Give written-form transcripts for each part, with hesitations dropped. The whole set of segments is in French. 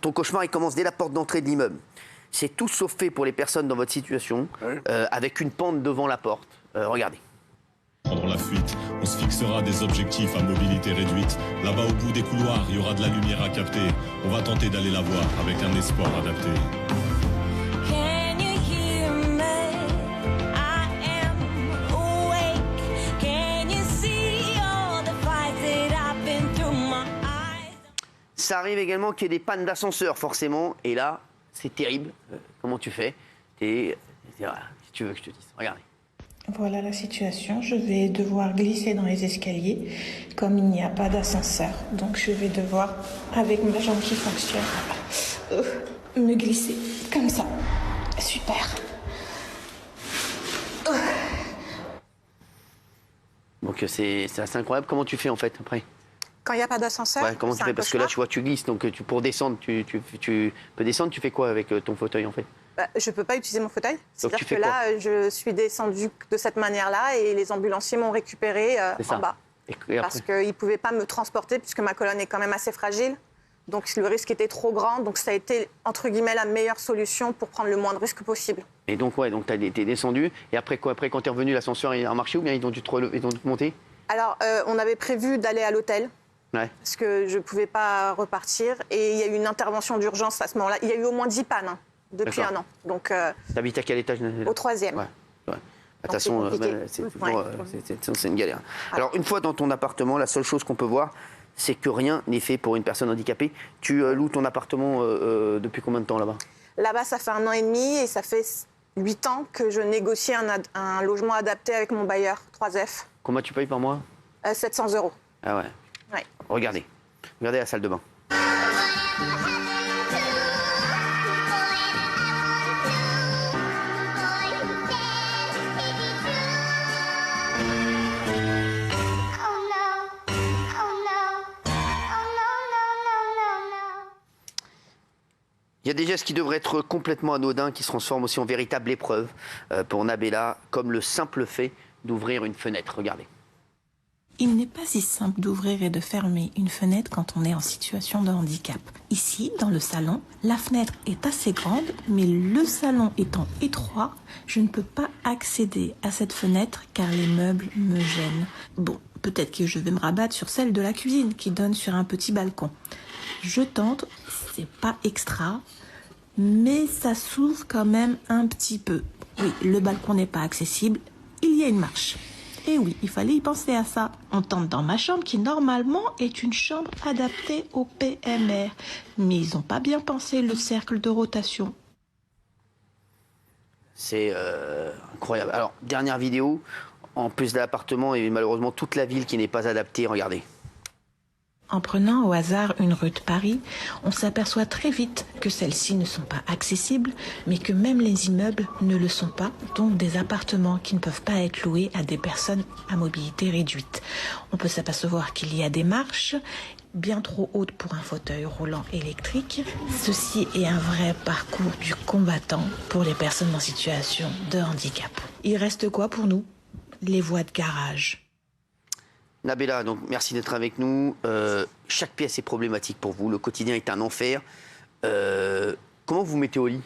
Ton cauchemar, il commence dès la porte d'entrée de l'immeuble. C'est tout sauf fait pour les personnes dans votre situation, avec une pente devant la porte. Regardez. Pendant la fuite, on se fixera des objectifs à mobilité réduite. Là-bas, au bout des couloirs, il y aura de la lumière à capter. On va tenter d'aller la voir avec un espoir adapté. Ça arrive également qu'il y ait des pannes d'ascenseur, forcément. Et là, c'est terrible. Comment tu fais? Si tu veux que je te dise. Regardez. Voilà la situation. Je vais devoir glisser dans les escaliers, comme il n'y a pas d'ascenseur. Donc je vais devoir, avec ma jambe qui fonctionne, me glisser comme ça. Super. Donc c'est assez incroyable. Comment tu fais en fait après? Quand il n'y a pas d'ascenseur, ouais, comment tu fais? Parce que là, tu vois, tu glisses. Donc pour descendre, tu peux descendre. Tu fais quoi avec ton fauteuil en fait? Je ne peux pas utiliser mon fauteuil. C'est-à-dire que là, je suis descendue de cette manière-là et les ambulanciers m'ont récupéré en bas. Parce qu'ils ne pouvaient pas me transporter puisque ma colonne est quand même assez fragile. Donc le risque était trop grand. Donc ça a été, entre guillemets, la meilleure solution pour prendre le moins de risques possible. Et donc, ouais, donc tu es descendu. Et après quoi? Après, quand tu es revenu, l'ascenseur a marché ou bien ils ont dû te monter? Alors, on avait prévu d'aller à l'hôtel. Ouais. Parce que je ne pouvais pas repartir. Et il y a eu une intervention d'urgence à ce moment-là. Il y a eu au moins 10 pannes depuis un an. Donc, t'habites à quel étage? Au 3e. Ouais. De toute façon, c'est une galère. Alors, une fois dans ton appartement, la seule chose qu'on peut voir, c'est que rien n'est fait pour une personne handicapée. Tu loues ton appartement depuis combien de temps là-bas? Là-bas, ça fait 1 an et demi et ça fait 8 ans que je négocie un logement adapté avec mon bailleur, 3F. Combien tu payes par mois? 700 €. Ah ouais. Regardez la salle de bain. Il y a des gestes qui devraient être complètement anodins, qui se transforment aussi en véritable épreuve pour Nabella, comme le simple fait d'ouvrir une fenêtre. Regardez. Il n'est pas si simple d'ouvrir et de fermer une fenêtre quand on est en situation de handicap. Ici, dans le salon, la fenêtre est assez grande, mais le salon étant étroit, je ne peux pas accéder à cette fenêtre car les meubles me gênent. Bon, peut-être que je vais me rabattre sur celle de la cuisine qui donne sur un petit balcon. Je tente, c'est pas extra, mais ça s'ouvre quand même un petit peu. Oui, le balcon n'est pas accessible, il y a une marche. Et oui, il fallait y penser à ça. On tente dans ma chambre qui normalement est une chambre adaptée au PMR. Mais ils n'ont pas bien pensé le cercle de rotation. C'est incroyable. Alors, dernière vidéo, en plus de l'appartement et malheureusement toute la ville qui n'est pas adaptée, regardez. En prenant au hasard une rue de Paris, on s'aperçoit très vite que celles-ci ne sont pas accessibles, mais que même les immeubles ne le sont pas, donc des appartements qui ne peuvent pas être loués à des personnes à mobilité réduite. On peut s'apercevoir qu'il y a des marches bien trop hautes pour un fauteuil roulant électrique. Ceci est un vrai parcours du combattant pour les personnes en situation de handicap. Il reste quoi pour nous? Les voies de garage. Nabella, donc merci d'être avec nous. Chaque pièce est problématique pour vous. Le quotidien est un enfer. Comment vous mettez au lit?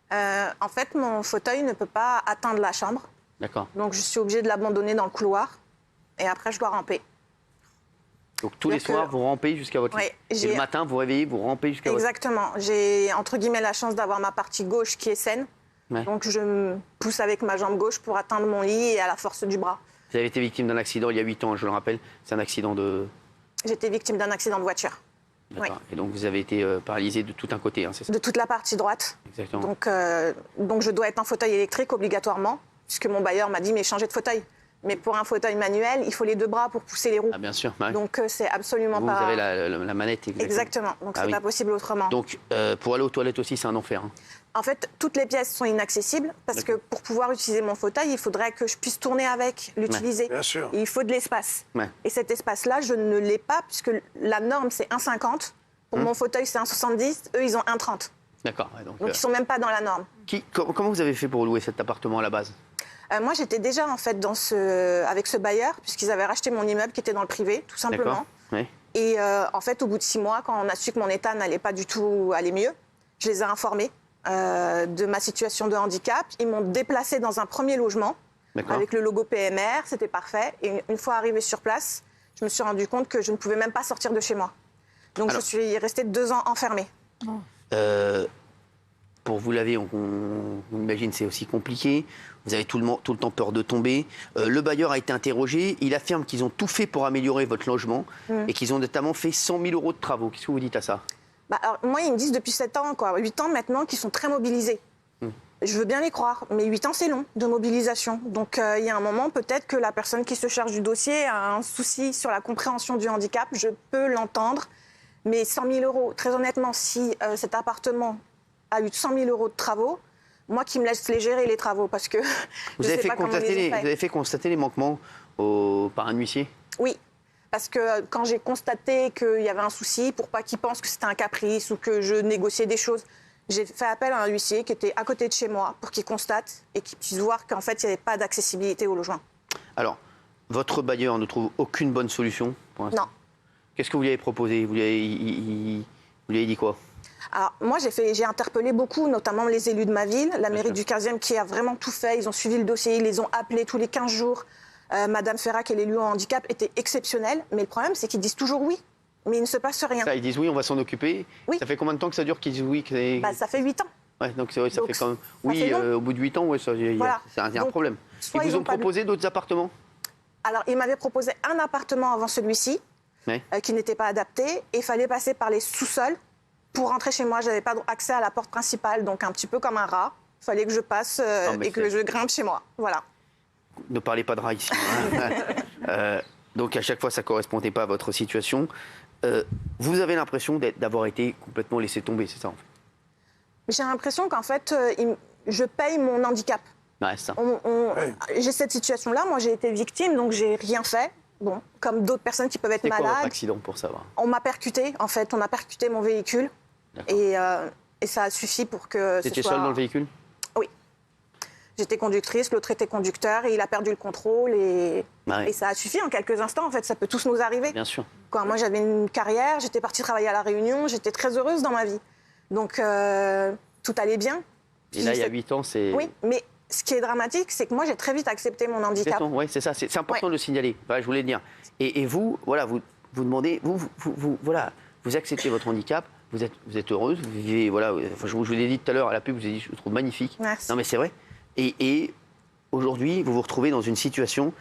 En fait, mon fauteuil ne peut pas atteindre la chambre. D'accord. Donc, je suis obligée de l'abandonner dans le couloir. Et après, je dois ramper. Donc, tous les soirs, vous rampez jusqu'à votre lit? Et le matin, vous réveillez, vous rampez jusqu'à votre lit? Exactement. J'ai, entre guillemets, la chance d'avoir ma partie gauche qui est saine. Ouais. Donc, je me pousse avec ma jambe gauche pour atteindre mon lit et à la force du bras. Vous avez été victime d'un accident il y a 8 ans, je le rappelle. C'est un accident de... J'étais victime d'un accident de voiture. Oui. Et donc vous avez été paralysé de tout un côté, hein, c'est ça? De toute la partie droite. Exactement. Donc je dois être en fauteuil électrique obligatoirement, puisque mon bailleur m'a dit mais changez de fauteuil. Mais pour un fauteuil manuel, il faut les 2 bras pour pousser les roues. Ah bien sûr. Ouais. Donc c'est absolument pas... Vous avez la manette. Exactement. Donc c'est pas possible autrement. Donc pour aller aux toilettes aussi, c'est un enfer. Hein. En fait, toutes les pièces sont inaccessibles parce que pour pouvoir utiliser mon fauteuil, il faudrait que je puisse tourner avec, l'utiliser. Bien sûr. Et il faut de l'espace. Ouais. Et cet espace-là, je ne l'ai pas puisque la norme, c'est 1,50. Pour mon fauteuil, c'est 1,70. Eux, ils ont 1,30. D'accord. Ouais, donc ils ne sont même pas dans la norme. Comment vous avez fait pour louer cet appartement à la base? Moi, j'étais déjà en fait avec ce bailleur puisqu'ils avaient racheté mon immeuble qui était dans le privé, tout simplement. Ouais. Et en fait, au bout de 6 mois, quand on a su que mon état n'allait pas du tout aller mieux, je les ai informés de ma situation de handicap. Ils m'ont déplacée dans un premier logement avec le logo PMR, c'était parfait. Et une fois arrivée sur place, je me suis rendu compte que je ne pouvais même pas sortir de chez moi. Donc je suis restée 2 ans enfermée. Pour vous laver, on imagine c'est aussi compliqué. Vous avez tout le temps peur de tomber. Le bailleur a été interrogé. Il affirme qu'ils ont tout fait pour améliorer votre logement et qu'ils ont notamment fait 100 000 € de travaux. Qu'est-ce que vous dites à ça? Alors, moi, ils me disent depuis 7 ans, 8 ans maintenant, qu'ils sont très mobilisés. Je veux bien les croire, mais 8 ans, c'est long de mobilisation. Donc, il y a un moment, peut-être que la personne qui se charge du dossier a un souci sur la compréhension du handicap. Je peux l'entendre. Mais 100 000 €, très honnêtement, si cet appartement a eu 100 000 € de travaux, moi qui me laisse les gérer, les travaux, parce que vous avez fait constater les manquements par un huissier? Oui, parce que quand j'ai constaté qu'il y avait un souci, pour pas qu'ils pensent que c'était un caprice ou que je négociais des choses, j'ai fait appel à un huissier qui était à côté de chez moi pour qu'il constate et qu'il puisse voir qu'en fait, il n'y avait pas d'accessibilité au logement. Alors, votre bailleur ne trouve aucune bonne solution pour l'instant? Non. Qu'est-ce que vous lui avez proposé? Vous lui avez dit quoi? Alors, moi, j'ai interpellé beaucoup, notamment les élus de ma ville, la mairie du 15e qui a vraiment tout fait. Ils ont suivi le dossier, ils les ont appelés tous les 15 jours. Madame Ferrat, qui est l'élue en handicap, était exceptionnelle. Mais le problème, c'est qu'ils disent toujours oui. Mais il ne se passe rien. Ils disent oui, on va s'en occuper. Oui. Ça fait combien de temps que ça dure qu'ils disent oui? Ça fait 8 ans. Ouais, donc ça fait quand même... Oui, au bout de 8 ans, il y a un problème. Ils vous ont proposé d'autres appartements? Alors, ils m'avaient proposé un appartement avant celui-ci, qui n'était pas adapté. Et il fallait passer par les sous-sols. Pour rentrer chez moi, je n'avais pas accès à la porte principale, donc un petit peu comme un rat. Il fallait que je passe et que je grimpe chez moi. Voilà. Ne parlez pas de rat ici. Donc à chaque fois, ça ne correspondait pas à votre situation. Vous avez l'impression d'avoir été complètement laissé tomber, c'est ça en fait? J'ai l'impression qu'en fait, je paye mon handicap. Ouais, ça. J'ai cette situation-là, moi j'ai été victime, donc j'ai rien fait. Bon, comme d'autres personnes qui peuvent être malades. C'est quoi votre accident pour savoir? On m'a percuté, en fait, on a percuté mon véhicule. Et ça a suffi pour que C'était seul dans le véhicule? Oui. J'étais conductrice, l'autre était conducteur et il a perdu le contrôle. Et ça a suffi en quelques instants, en fait. Ça peut tous nous arriver. Bien sûr. Moi, j'avais une carrière, j'étais partie travailler à La Réunion, j'étais très heureuse dans ma vie. Donc, tout allait bien. Et là, il y a 8 ans, c'est... Oui, mais ce qui est dramatique, c'est que moi, j'ai très vite accepté mon handicap. Oui, c'est ça. C'est important de le signaler. Voilà, je voulais le dire. Et vous, voilà, vous demandez... Vous acceptez votre handicap. Vous êtes heureuse, vous vivez, voilà, je vous l'ai dit tout à l'heure à la pub, je vous ai dit, je vous trouve magnifique. Merci. Non mais c'est vrai. Et aujourd'hui, vous vous retrouvez dans une situation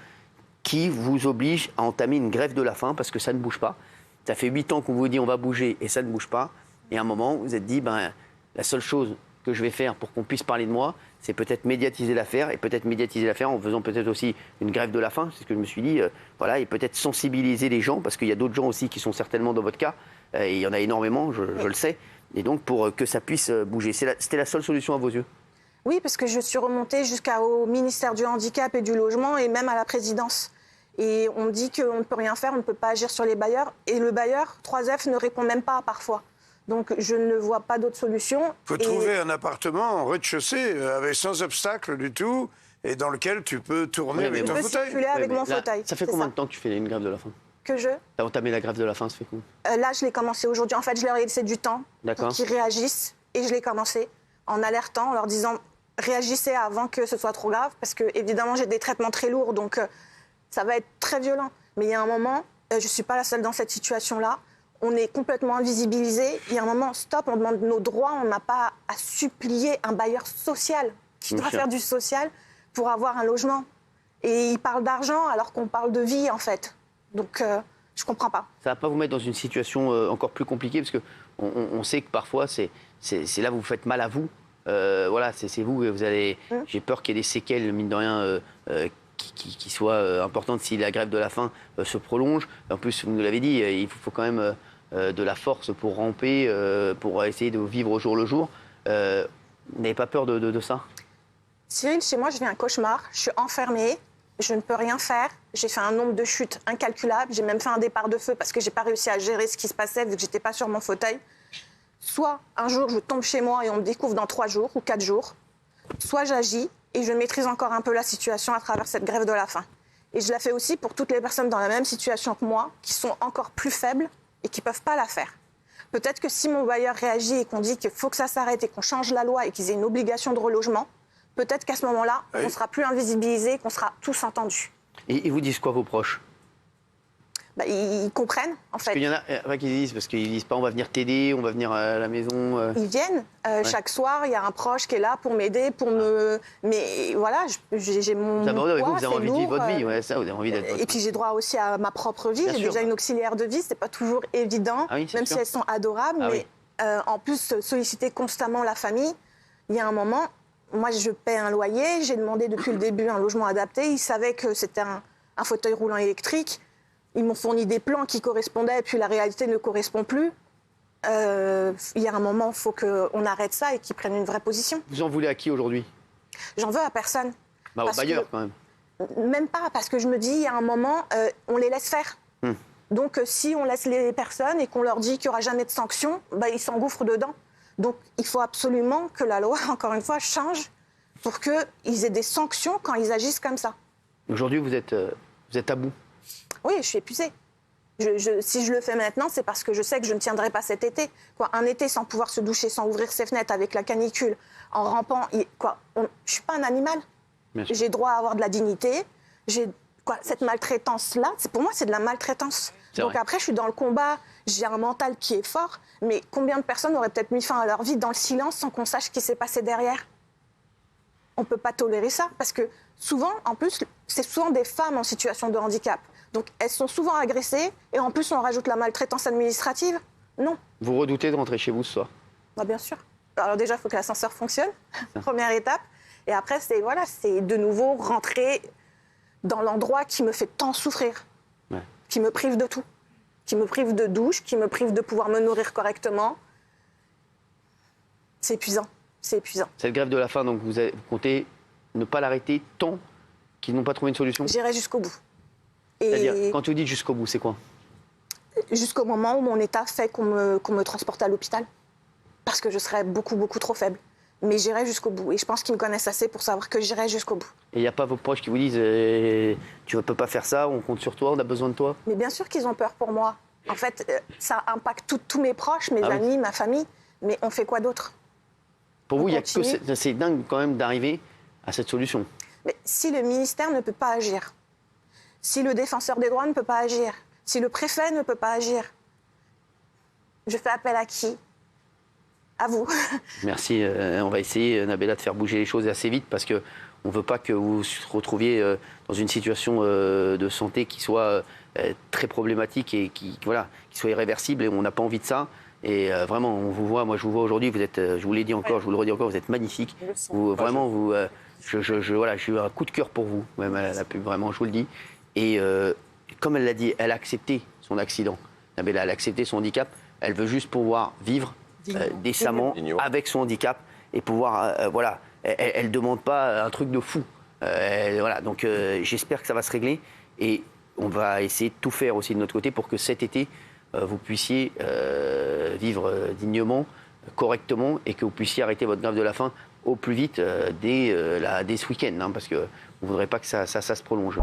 qui vous oblige à entamer une grève de la faim parce que ça ne bouge pas. Ça fait 8 ans qu'on vous dit on va bouger et ça ne bouge pas. Et à un moment, vous vous êtes dit, la seule chose que je vais faire pour qu'on puisse parler de moi, c'est peut-être médiatiser l'affaire et peut-être médiatiser l'affaire en faisant peut-être aussi une grève de la faim, c'est ce que je me suis dit, et peut-être sensibiliser les gens parce qu'il y a d'autres gens aussi qui sont certainement dans votre cas. Et il y en a énormément, je le sais. Et donc, pour que ça puisse bouger. C'était la seule solution à vos yeux? Oui, parce que je suis remontée jusqu'au ministère du Handicap et du Logement et même à la présidence. Et on me dit qu'on ne peut rien faire, on ne peut pas agir sur les bailleurs. Et le bailleur, 3F, ne répond même pas parfois. Donc, je ne vois pas d'autre solution. Il faut trouver un appartement en rez-de-chaussée, sans obstacle du tout, et dans lequel tu peux tourner avec ton fauteuil. Je peux circuler avec mon fauteuil. Ça fait combien de temps que tu fais une grève de la faim? Que je... T'as entamé la grève de la faim, ça fait combien? Là, je l'ai commencé aujourd'hui. En fait, je leur ai laissé du temps pour qu'ils réagissent. Et je l'ai commencé en alertant, en leur disant réagissez avant que ce soit trop grave. Parce que, évidemment, j'ai des traitements très lourds, donc ça va être très violent. Mais il y a un moment, je ne suis pas la seule dans cette situation-là. On est complètement invisibilisé. Il y a un moment, stop, on demande nos droits. On n'a pas à supplier un bailleur social qui doit faire du social pour avoir un logement. Et il parle d'argent alors qu'on parle de vie, en fait. Donc, je ne comprends pas. Ça ne va pas vous mettre dans une situation encore plus compliquée, parce qu'on sait que parfois, c'est là où vous faites mal à vous. C'est vous, vous allez... J'ai peur qu'il y ait des séquelles, mine de rien, qui soient importantes si la grève de la faim se prolonge. En plus, vous nous l'avez dit, il faut quand même de la force pour ramper, pour essayer de vivre au jour le jour. Vous n'avez pas peur de ça? Cyril, chez moi, je vis un cauchemar. Je suis enfermée. Je ne peux rien faire. J'ai fait un nombre de chutes incalculable. J'ai même fait un départ de feu parce que je n'ai pas réussi à gérer ce qui se passait vu que je n'étais pas sur mon fauteuil. Soit un jour, je tombe chez moi et on me découvre dans 3 jours ou 4 jours. Soit j'agis et je maîtrise encore un peu la situation à travers cette grève de la faim. Et je la fais aussi pour toutes les personnes dans la même situation que moi, qui sont encore plus faibles et qui ne peuvent pas la faire. Peut-être que si mon bailleur réagit et qu'on dit qu'il faut que ça s'arrête et qu'on change la loi et qu'ils aient une obligation de relogement, peut-être qu'à ce moment-là, on ne sera plus invisibilisés, qu'on sera tous entendus. Et ils vous disent quoi, vos proches? Ils comprennent, en fait. Parce qu'il y en a qui disent, parce qu'ils disent pas on va venir t'aider, on va venir à la maison. Ils viennent. Chaque soir, il y a un proche qui est là pour m'aider, pour me... Mais voilà, j'ai mon poids, vous avez envie de vivre votre vie, vous avez envie d'être Et puis j'ai droit aussi à ma propre vie. J'ai déjà une auxiliaire de vie, c'est pas toujours évident, même si elles sont adorables. Mais en plus, solliciter constamment la famille, il y a un moment, moi je paie un loyer, j'ai demandé depuis le début un logement adapté. Ils savaient que c'était un fauteuil roulant électrique. Ils m'ont fourni des plans qui correspondaient, et puis la réalité ne correspond plus. Il y a un moment, il faut qu'on arrête ça et qu'ils prennent une vraie position. Vous en voulez à qui aujourd'hui? J'en veux à personne. Au bailleur, quand même. Même pas, parce que je me dis, il y a un moment, on les laisse faire. Donc, si on laisse les personnes et qu'on leur dit qu'il n'y aura jamais de sanctions, ils s'engouffrent dedans. Donc, il faut absolument que la loi, encore une fois, change pour qu'ils aient des sanctions quand ils agissent comme ça. Aujourd'hui, vous êtes à bout? Oui, je suis épuisée. Si je le fais maintenant, c'est parce que je sais que je ne tiendrai pas cet été. Un été sans pouvoir se doucher, sans ouvrir ses fenêtres, avec la canicule, en rampant. Je ne suis pas un animal. J'ai droit à avoir de la dignité. Cette maltraitance-là, pour moi, c'est de la maltraitance. Donc après, je suis dans le combat, j'ai un mental qui est fort, mais combien de personnes auraient peut-être mis fin à leur vie dans le silence sans qu'on sache ce qui s'est passé derrière? On ne peut pas tolérer ça, parce que souvent, en plus, c'est souvent des femmes en situation de handicap. Donc elles sont souvent agressées, et en plus on rajoute la maltraitance administrative. Non. Vous redoutez de rentrer chez vous ce soir? Bien sûr. Alors déjà, il faut que l'ascenseur fonctionne, première étape. Et après, c'est de nouveau rentrer dans l'endroit qui me fait tant souffrir, qui me prive de tout, qui me prive de douche, qui me prive de pouvoir me nourrir correctement. C'est épuisant, c'est épuisant. Cette grève de la faim, donc vous comptez ne pas l'arrêter tant qu'ils n'ont pas trouvé une solution? J'irai jusqu'au bout. C'est-à-dire, quand vous dites jusqu'au bout, c'est quoi? Jusqu'au moment où mon état fait qu'on me transporte à l'hôpital. Parce que je serais beaucoup, beaucoup trop faible. Mais j'irai jusqu'au bout. Et je pense qu'ils me connaissent assez pour savoir que j'irai jusqu'au bout. Et il n'y a pas vos proches qui vous disent tu ne peux pas faire ça, on compte sur toi, on a besoin de toi? Mais bien sûr qu'ils ont peur pour moi. En fait, ça impacte tous mes proches, mes amis, ma famille. Mais on fait quoi d'autre? Pour vous, c'est dingue quand même d'arriver à cette solution. Mais si le ministère ne peut pas agir, si le défenseur des droits ne peut pas agir, si le préfet ne peut pas agir, je fais appel à qui? À vous. Merci. On va essayer, Nabéla, de faire bouger les choses assez vite parce qu'on ne veut pas que vous vous retrouviez dans une situation de santé qui soit très problématique et qui soit irréversible, et on n'a pas envie de ça. Et vraiment, on vous voit, moi je vous vois aujourd'hui, vous êtes, je vous l'ai dit encore, je vous le redis encore, vous êtes magnifique. J'ai eu un coup de cœur pour vous, même à la pub, vraiment, je vous le dis. Et comme elle l'a dit, elle a accepté son accident. Nabéla, elle a accepté son handicap. Elle veut juste pouvoir vivre décemment avec son handicap et pouvoir, elle ne demande pas un truc de fou. Donc j'espère que ça va se régler et on va essayer de tout faire aussi de notre côté pour que cet été, vous puissiez vivre dignement, correctement, et que vous puissiez arrêter votre grève de la faim au plus vite dès ce week-end, parce qu'on ne voudrait pas que ça se prolonge.